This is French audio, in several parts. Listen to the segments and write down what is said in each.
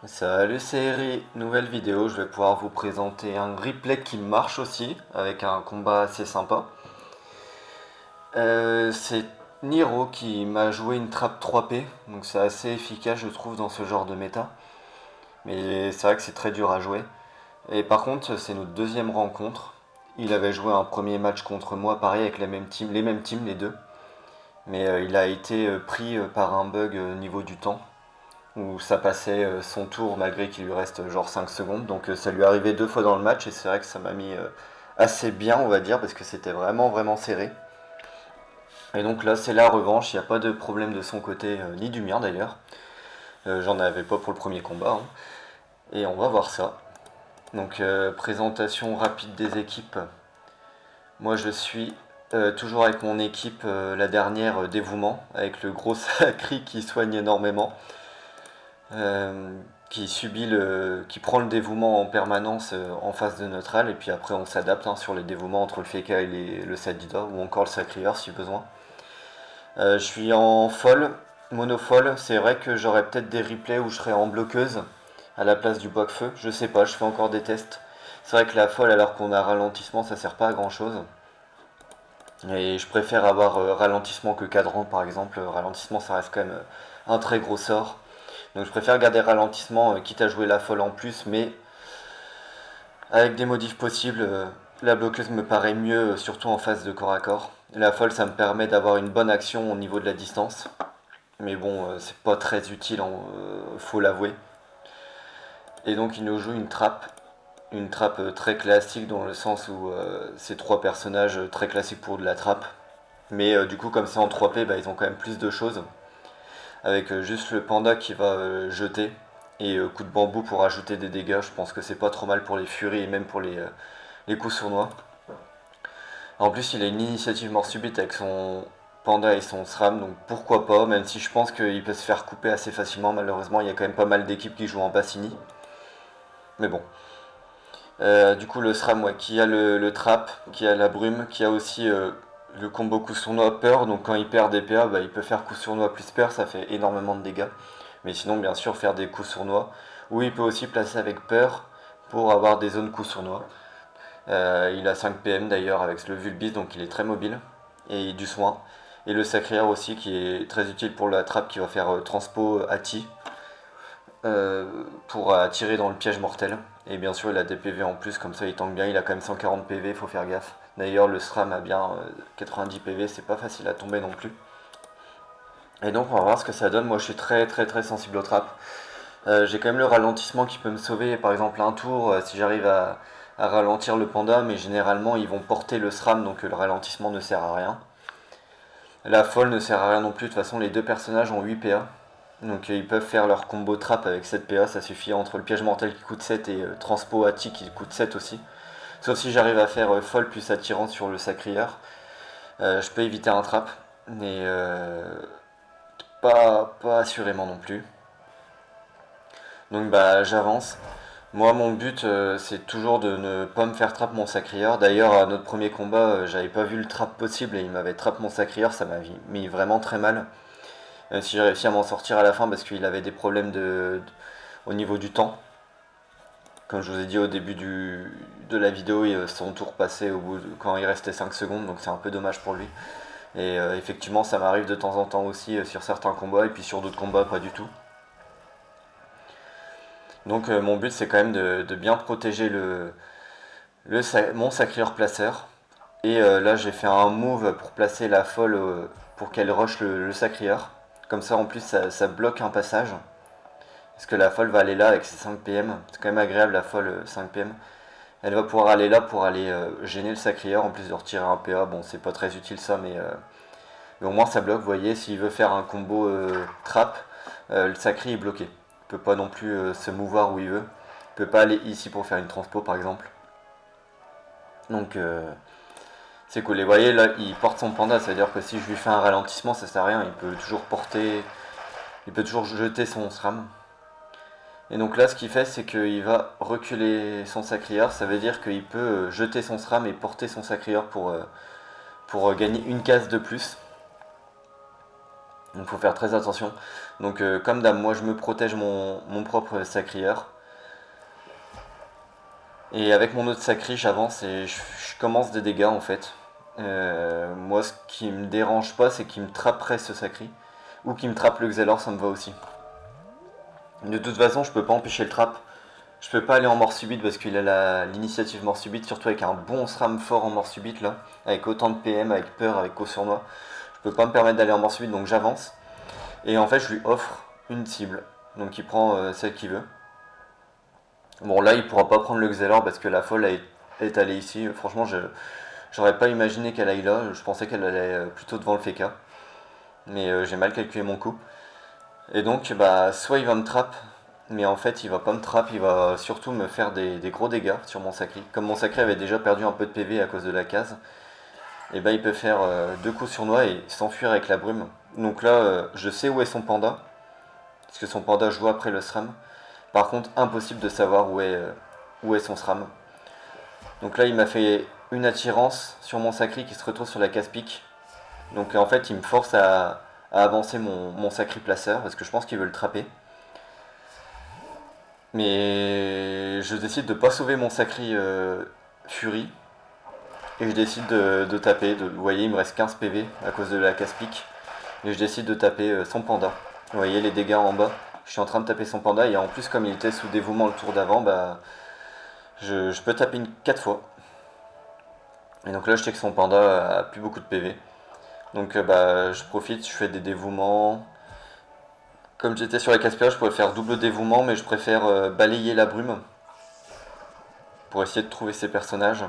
Salut, c'est Eri, nouvelle vidéo, je vais pouvoir vous présenter un replay qui marche aussi, avec un combat assez sympa. C'est Niro qui m'a joué une trappe 3P, donc c'est assez efficace je trouve dans ce genre de méta. Mais c'est vrai que c'est très dur à jouer. Et par contre c'est notre deuxième rencontre. Il avait joué un premier match contre moi, pareil avec les mêmes teams les deux. Mais il a été pris par un bug au niveau du temps, où ça passait son tour malgré qu'il lui reste genre 5 secondes. Donc ça lui est arrivé deux fois dans le match et c'est vrai que ça m'a mis assez bien on va dire parce que c'était vraiment serré. Et donc là c'est la revanche, il n'y a pas de problème de son côté ni du mien d'ailleurs. J'en avais pas pour le premier combat, hein. Et on va voir ça. Donc présentation rapide des équipes. Moi je suis toujours avec mon équipe, la dernière dévouement, avec le gros Sacri qui soigne énormément. euh, qui prend le dévouement en permanence en face de notre et puis après on s'adapte hein, sur les dévouements entre le Feka et le Sadida ou encore le Sacrieur si besoin. Je suis en folle, monofolle, c'est vrai que j'aurais peut-être des replays où je serais en bloqueuse à la place du boc-feu, je sais pas, je fais encore des tests. C'est vrai que la folle alors qu'on a ralentissement ça sert pas à grand chose. Et je préfère avoir ralentissement que cadran par exemple, ralentissement ça reste quand même un très gros sort. Donc je préfère garder ralentissement, quitte à jouer la folle en plus, mais avec des modifs possibles, la bloqueuse me paraît mieux, surtout en phase de corps à corps. La folle, ça me permet d'avoir une bonne action au niveau de la distance. Mais bon, c'est pas très utile, faut l'avouer. Et donc il nous joue une trappe très classique dans le sens où c'est trois personnages très classiques pour de la trappe. Mais du coup, comme c'est en 3P, bah, ils ont quand même plus de choses. Avec juste le panda qui va jeter et coup de bambou pour ajouter des dégâts. Je pense que c'est pas trop mal pour les furies et même pour les coups sournois. En plus, il a une initiative mort subite avec son panda et son SRAM, donc pourquoi pas, même si je pense qu'il peut se faire couper assez facilement. Malheureusement, il y a quand même pas mal d'équipes qui jouent en Bassini. Mais bon. Du coup, le SRAM, ouais, qui a le trap, qui a la brume, qui a aussi le combo coup sournois peur. Donc quand il perd des PA, bah, il peut faire coup sournois plus peur, ça fait énormément de dégâts. Mais sinon, bien sûr, faire des coups sournois. Ou il peut aussi placer avec peur pour avoir des zones coups sournois. Il a 5 PM d'ailleurs avec le Vulbis, donc il est très mobile. Et du soin. Et le Sacrière aussi, qui est très utile pour la trappe, qui va faire transpo Ati pour attirer dans le piège mortel. Et bien sûr, il a des PV en plus, comme ça il tank bien. Il a quand même 140 PV, faut faire gaffe. D'ailleurs, le SRAM a bien 90 PV, c'est pas facile à tomber non plus. Et donc, on va voir ce que ça donne. Moi, je suis très sensible aux trappes. J'ai quand même le ralentissement qui peut me sauver, par exemple un tour, si j'arrive à ralentir le panda, mais généralement ils vont porter le SRAM, donc le ralentissement ne sert à rien. La folle ne sert à rien non plus, de toute façon les deux personnages ont 8 PA, donc ils peuvent faire leur combo trap avec 7 PA, ça suffit entre le piège mortel qui coûte 7 et transpo Ati qui coûte 7 aussi. Sauf si j'arrive à faire folle plus attirant sur le sacrieur, je peux éviter un trap, mais pas assurément non plus. Donc bah j'avance. Moi, mon but, c'est toujours de ne pas me faire trap mon sacrieur. D'ailleurs, à notre premier combat, j'avais pas vu le trap possible et il m'avait trap mon sacrieur. Ça m'a mis vraiment très mal. Si j'ai réussi à m'en sortir à la fin parce qu'il avait des problèmes au niveau du temps. Comme je vous ai dit au début de la vidéo, son tour passait quand il restait 5 secondes, donc c'est un peu dommage pour lui. Et effectivement, ça m'arrive de temps en temps aussi sur certains combats et puis sur d'autres combats, pas du tout. Donc mon but, c'est quand même de bien protéger mon sacrieur placeur. Et là, j'ai fait un move pour placer la folle pour qu'elle rush le sacrieur. Comme ça, en plus, ça bloque un passage. Parce que la folle va aller là avec ses 5 PM. C'est quand même agréable, la folle 5 PM. Elle va pouvoir aller là pour aller gêner le sacrieur en plus de retirer un PA. Bon, c'est pas très utile ça, mais au moins ça bloque. Vous voyez, s'il veut faire un combo trap, le sacré est bloqué. Il peut pas non plus se mouvoir où il veut. Il peut pas aller ici pour faire une transpo par exemple. Donc c'est cool. Et vous voyez là, il porte son panda, ça veut dire que si je lui fais un ralentissement, ça sert à rien. Il peut toujours jeter son SRAM. Et donc là, ce qu'il fait, c'est qu'il va reculer son sacrieur. Ça veut dire qu'il peut jeter son SRAM et porter son sacrieur pour gagner une case de plus. Donc faut faire très attention. Donc comme d'hab, moi je me protège mon propre sacrieur. Et avec mon autre sacri, j'avance et je commence des dégâts en fait. Moi ce qui me dérange pas, c'est qu'il me trapperait ce sacri. Ou qu'il me trappe le Xelor, ça me va aussi. De toute façon, je peux pas empêcher le trap. Je peux pas aller en mort subite parce qu'il a l'initiative mort subite, surtout avec un bon SRAM fort en mort subite là, avec autant de PM, avec peur, avec co sur moi. Je peux pas me permettre d'aller en mort subite, donc j'avance. Et en fait, je lui offre une cible. Donc il prend celle qu'il veut. Bon, là, il pourra pas prendre le Xelor parce que la folle est allée ici. Franchement, j'aurais pas imaginé qu'elle aille là. Je pensais qu'elle allait plutôt devant le Feka. Mais j'ai mal calculé mon coup. Et donc, bah, soit il va me trap, mais en fait, il va pas me trap, il va surtout me faire des gros dégâts sur mon sacri. Comme mon sacri avait déjà perdu un peu de PV à cause de la case, et bah, il peut faire deux coups sournois et s'enfuir avec la brume. Donc là, je sais où est son panda, parce que son panda joue après le SRAM. Par contre, impossible de savoir où est son SRAM. Donc là, il m'a fait une attirance sur mon sacri qui se retrouve sur la case pique. Donc en fait, il me force à avancer mon sacri placeur, parce que je pense qu'il veut le trapper. Mais je décide de pas sauver mon sacri Fury. Et je décide de taper. Vous voyez, il me reste 15 PV à cause de la casse-pique. Et je décide de taper son panda. Vous voyez les dégâts en bas. Je suis en train de taper son panda. Et en plus, comme il était sous dévouement le tour d'avant, bah, je peux taper 4 fois. Et donc là, je sais que son panda a plus beaucoup de PV. Donc bah, je profite, je fais des dévouements. Comme j'étais sur la Caspia, je pourrais faire double dévouement, mais je préfère balayer la brume pour essayer de trouver ses personnages.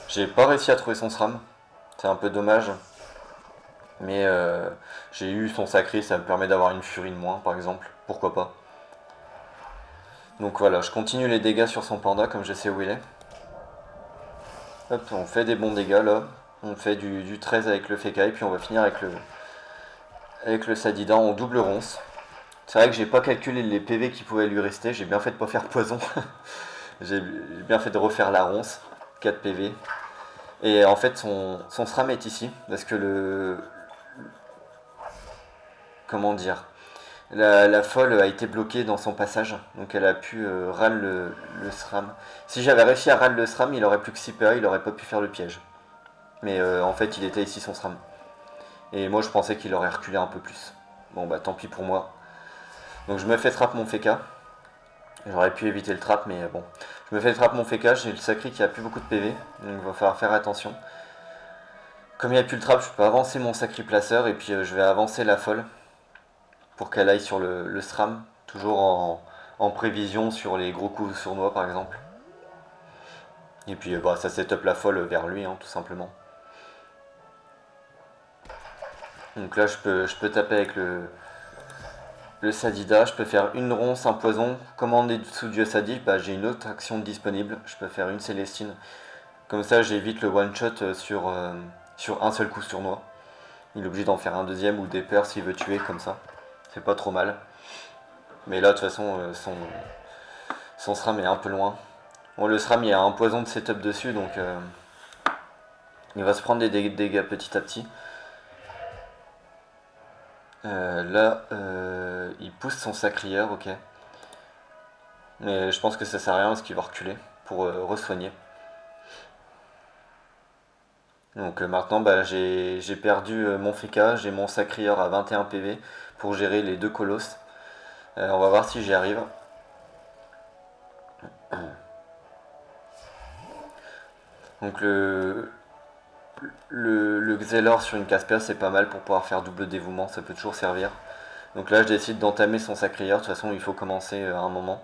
J'ai pas réussi à trouver son SRAM, c'est un peu dommage. Mais j'ai eu son sacré, ça me permet d'avoir une furie de moins par exemple, pourquoi pas. Donc voilà, je continue les dégâts sur son panda comme je sais où il est. Hop, on fait des bons dégâts là. On fait du 13 avec le Feka et puis on va finir avec le Sadida en double ronce. C'est vrai que j'ai pas calculé les PV qui pouvaient lui rester, j'ai bien fait de pas faire poison. J'ai bien fait de refaire la ronce, 4 PV. Et en fait son SRAM est ici, parce que comment dire, la folle a été bloquée dans son passage, donc elle a pu râle le SRAM. Si j'avais réussi à râle le SRAM, il aurait plus que 6 PA, il aurait pas pu faire le piège. Mais en fait, il était ici son SRAM. Et moi, je pensais qu'il aurait reculé un peu plus. Bon, bah tant pis pour moi. Donc je me fais trap mon Feka. J'aurais pu éviter le trap, mais bon. Je me fais trap mon Feka, j'ai le sacré qui a plus beaucoup de PV, donc il va falloir faire attention. Comme il n'y a plus le trap, je peux avancer mon sacré placeur et puis je vais avancer la folle pour qu'elle aille sur le SRAM, toujours en prévision sur les gros coups sournois par exemple. Et puis bah, ça setup la folle vers lui, hein, tout simplement. Donc là, je peux taper avec le Sadida, je peux faire une ronce, un poison. Comme on est sous Dieu Sadique, bah, j'ai une autre action disponible. Je peux faire une Célestine. Comme ça, j'évite le one-shot sur un seul coup sournois. Il est obligé d'en faire un deuxième ou des peurs s'il veut tuer comme ça. C'est pas trop mal. Mais là, de toute façon, son SRAM est un peu loin. Bon, le SRAM, il y a un poison de setup dessus, donc il va se prendre des dégâts petit à petit. Là, il pousse son sacrieur, ok. Mais je pense que ça sert à rien parce qu'il va reculer pour re-soigner. Donc maintenant, bah, j'ai perdu mon Feka, j'ai mon sacrieur à 21 PV pour gérer les deux colosses. On va voir si j'y arrive. Donc le Xelor sur une Casper c'est pas mal pour pouvoir faire double dévouement, ça peut toujours servir. Donc là je décide d'entamer son sacrieur, de toute façon il faut commencer à un moment.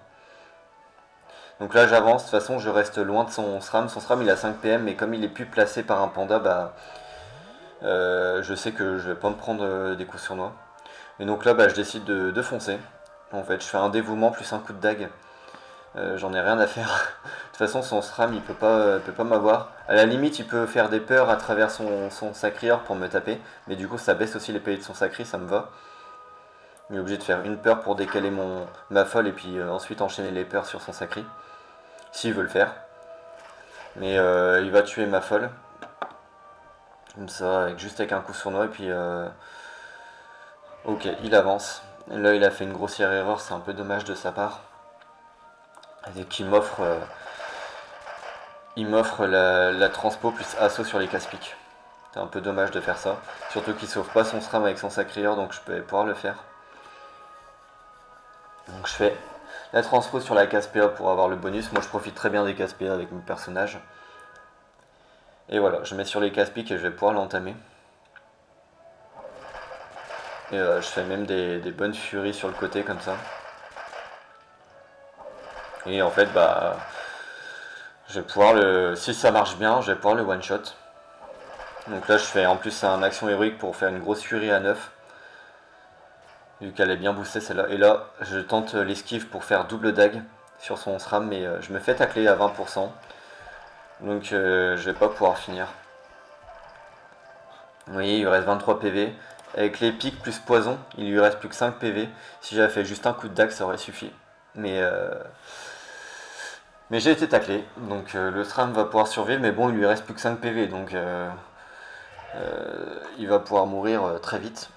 Donc là j'avance, de toute façon je reste loin de son SRAM il a 5 PM mais comme il est plus placé par un panda, bah je sais que je vais pas me prendre des coups sournois. Et donc là bah, je décide de foncer. En fait je fais un dévouement plus un coup de dague. J'en ai rien à faire. De toute façon, son SRAM, il peut pas m'avoir. À la limite, il peut faire des peurs à travers son sacrieur pour me taper. Mais du coup, ça baisse aussi les PV de son sacri, ça me va. Il est obligé de faire une peur pour décaler ma folle et puis ensuite enchaîner les peurs sur son sacri. S'il veut le faire. Mais il va tuer ma folle. Comme ça, juste avec un coup sournois. Et puis Ok, il avance. Là, il a fait une grossière erreur, c'est un peu dommage de sa part. Et il m'offre la transpo plus assaut sur les casse-piques. C'est un peu dommage de faire ça. Surtout qu'il sauve pas son SRAM avec son sacrieur, donc je vais pouvoir le faire. Donc je fais la transpo sur la casse PA pour avoir le bonus. Moi je profite très bien des casse PA avec mon personnage. Et voilà, je mets sur les casse-piques et je vais pouvoir l'entamer. Et je fais même des bonnes furies sur le côté comme ça. Et en fait, bah, je vais pouvoir si ça marche bien, je vais pouvoir le one shot. Donc là, je fais en plus un action héroïque pour faire une grosse furie à 9. Vu qu'elle est bien boostée celle-là. Et là, je tente l'esquive pour faire double dague sur son SRAM, mais je me fais tacler à 20%. Donc je vais pas pouvoir finir. Vous voyez, il lui reste 23 PV. Avec les pics plus poison, il lui reste plus que 5 PV. Si j'avais fait juste un coup de dague, ça aurait suffi. Mais j'ai été taclé, donc le SRAM va pouvoir survivre, mais bon, il lui reste plus que 5 PV, donc il va pouvoir mourir très vite.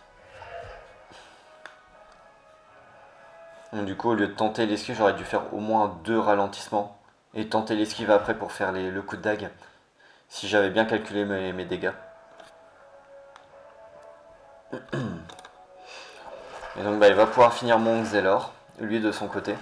Donc, du coup, au lieu de tenter l'esquive, j'aurais dû faire au moins 2 ralentissements et tenter l'esquive après pour faire le coup de dague, si j'avais bien calculé mes dégâts. Et donc bah, il va pouvoir finir mon Xelor, lui de son côté.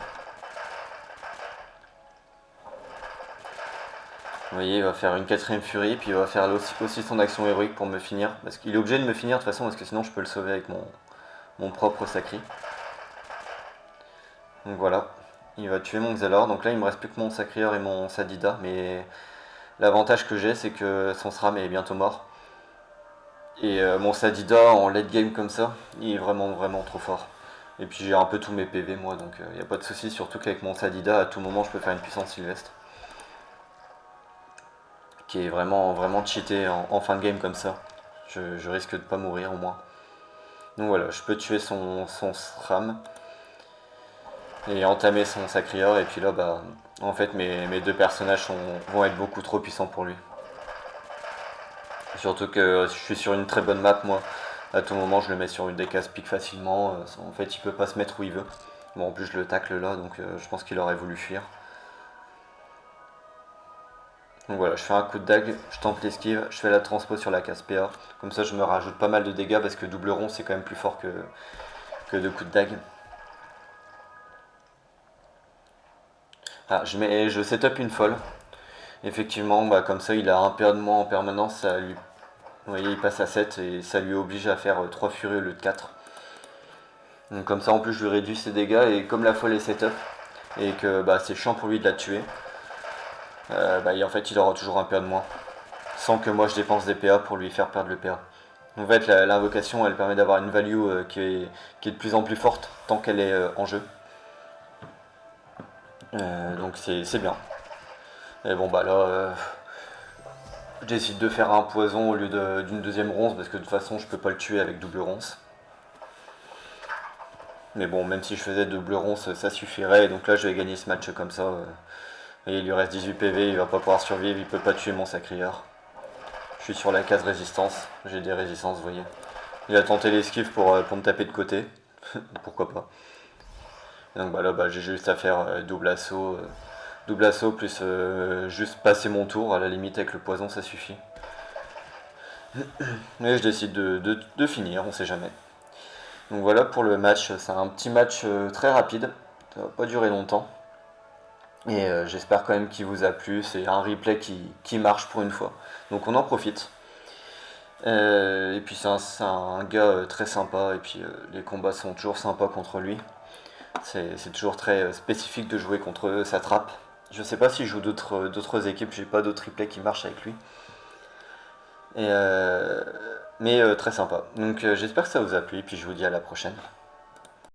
Vous voyez, il va faire une 4ème furie, puis il va faire aussi son action héroïque pour me finir. Parce qu'il est obligé de me finir de toute façon, parce que sinon je peux le sauver avec mon propre sacri. Donc voilà, il va tuer mon Xelor. Donc là il me reste plus que mon sacrieur et mon Sadida, mais l'avantage que j'ai c'est que son SRAM est bientôt mort. Et mon Sadida en late game comme ça, il est vraiment vraiment trop fort. Et puis j'ai un peu tous mes PV moi, donc il n'y a pas de souci, surtout qu'avec mon Sadida, à tout moment je peux faire une puissance Sylvestre. Qui est vraiment, vraiment cheaté en fin de game comme ça. Je risque de pas mourir au moins. Donc voilà, je peux tuer son SRAM et entamer son sacrieur. Et puis là, bah, en fait, mes deux personnages vont être beaucoup trop puissants pour lui. Surtout que je suis sur une très bonne map, moi. À tout moment, je le mets sur une des cases pique facilement. En fait, il peut pas se mettre où il veut. Bon, en plus, je le tacle là, donc je pense qu'il aurait voulu fuir. Donc voilà, je fais un coup de dague, je tente l'esquive, je fais la transpo sur la case PA. Comme ça, je me rajoute pas mal de dégâts parce que double rond, c'est quand même plus fort que deux coups de dague. Ah, je setup une folle. Effectivement, bah, comme ça, il a un PA de moins en permanence. Vous voyez, il passe à 7 et ça lui oblige à faire 3 furies au lieu de 4. Donc comme ça, en plus, je lui réduis ses dégâts. Et comme la folle est setup et que bah, c'est chiant pour lui de la tuer, bah, en fait, il aura toujours un PA de moins. Sans que moi, je dépense des PA pour lui faire perdre le PA. En fait, l'invocation, elle permet d'avoir une value qui est de plus en plus forte tant qu'elle est en jeu. Donc c'est bien. Et bon, bah là, je décide de faire un poison au lieu d'une deuxième ronce parce que de toute façon, je peux pas le tuer avec double ronce. Mais bon, même si je faisais double ronce, ça suffirait. Donc là, je vais gagner ce match comme ça. Et il lui reste 18 PV, il va pas pouvoir survivre, il peut pas tuer mon sacrieur. Je suis sur la case résistance, j'ai des résistances, vous voyez. Il a tenté l'esquive pour me taper de côté. Pourquoi pas. Et donc bah là, bah, j'ai juste à faire double assaut. Double assaut plus juste passer mon tour, à la limite avec le poison ça suffit. Mais je décide de finir, on sait jamais. Donc voilà pour le match, c'est un petit match très rapide, ça va pas durer longtemps. Et j'espère quand même qu'il vous a plu, c'est un replay qui marche pour une fois. Donc on en profite. Et puis c'est un gars très sympa, et puis les combats sont toujours sympas contre lui. C'est toujours très spécifique de jouer contre eux, ça trappe. Je sais pas si je joue d'autres équipes, j'ai pas d'autres replays qui marchent avec lui. Mais très sympa. Donc j'espère que ça vous a plu, et puis je vous dis à la prochaine.